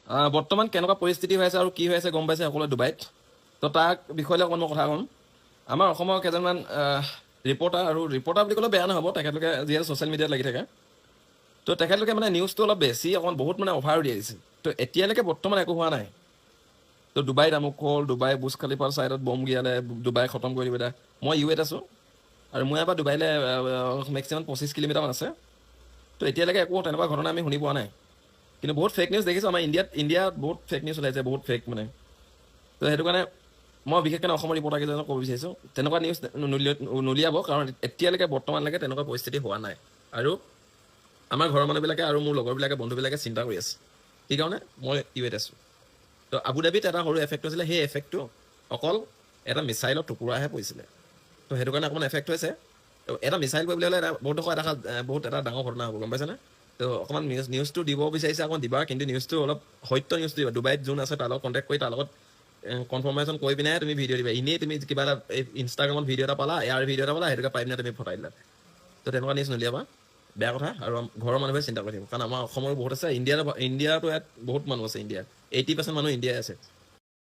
বৰ্তমান কেনেকুৱা পৰিস্থিতি হৈ আছে আৰু কি হৈ আছে গম পাইছে সকলোৱে ডুবাইত। তো তাৰ বিষয়লৈ অকণমান মই কথা ক'ম। আমাৰ অসমৰ কেইজনমান ৰিপৰ্টাৰ বুলি ক'লে বেয়া নহ'ব, তেখেতলোকে যিহেতু ছ'চিয়েল মিডিয়াত লাগি থাকে। তো তেখেতলোকে মানে নিউজটো অলপ বেছি অকণমান বহুত মানে অভাৰ উলিয়াই দিছে। তো এতিয়ালৈকে বৰ্তমান একো হোৱা নাই। তো ডুবাইত আমুক হ'ল, ডুবাই বুজ খালিফাৰ ছাইডত বম গিয়ালে, ডুবাই খতম কৰি দিব এতিয়া। মই UAত আছোঁ আৰু মই ইয়াৰ পৰা ডুবাইলৈ মেক্সিমাম 25 কিলোমিটাৰমান আছে। তো এতিয়ালৈকে একো তেনেকুৱা ঘটনা আমি শুনি পোৱা নাই। কিন্তু বহুত ফেক নিউজ দেখিছোঁ আমাৰ ইণ্ডিয়াত বহুত ফেক নিউজ ওলাইছে, বহুত ফেক মানে। তো সেইটো কাৰণে মই বিশেষকৈ অসমৰ ৰিপৰ্টাৰ কেইজনক ক'ব বিচাৰিছোঁ, তেনেকুৱা নিউজ নুলিয়াব, কাৰণ এতিয়ালৈকে বৰ্তমানলৈকে তেনেকুৱা পৰিস্থিতি হোৱা নাই। আৰু আমাৰ ঘৰৰ মানুহবিলাকে আৰু মোৰ লগৰবিলাকে বন্ধুবিলাকে চিন্তা কৰি আছে। কি কাৰণে মই UAত আছোঁ। তো আবুধাবিত এটা সৰু এফেক্ট হৈছিলে, সেই এফেক্টটো অকল এটা মিছাইলৰ টুকুৰাহে পৰিছিলে। তো সেইটো কাৰণে অকণমান এফেক্ট হৈছে। তো এটা মিছাইল কৰিবলৈ হ'লে বহুত এটা ডাঙৰ ঘটনা হ'ব, গম পাইছেনে? তো অকণমান নিউজটো দিব বিচাৰিছে, অকণমান দিবা, কিন্তু নিউজটো অলপ সত্য নিউজটো দিবা। ডুবাইত যোন আছে তাৰ লগত কণ্টেক্ট কৰি তাৰ লগত কনফাৰ্মেশ্যন কৰি পিনেহে তুমি ভিডিঅ' দিবা। এনেই তুমি কিবা এটা ইনষ্টাগ্ৰামত ভিডিঅ' এটা পালা, ইয়াৰ ভিডিঅ' এটা পালা, সেইটোকে পাই পিনে তুমি ফটাই দিলা। তো তেনেকুৱা নিউজ নুলিয়াবা, বেয়া কথা। আৰু ঘৰৰ মানুহে চিন্তা কৰি থাকিব, কাৰণ আমাৰ অসমৰো বহুত আছে, ইণ্ডিয়াতো ইয়াত বহুত মানুহ আছে। ইণ্ডিয়াত 80% মানুহ ইণ্ডিয়াই আছে।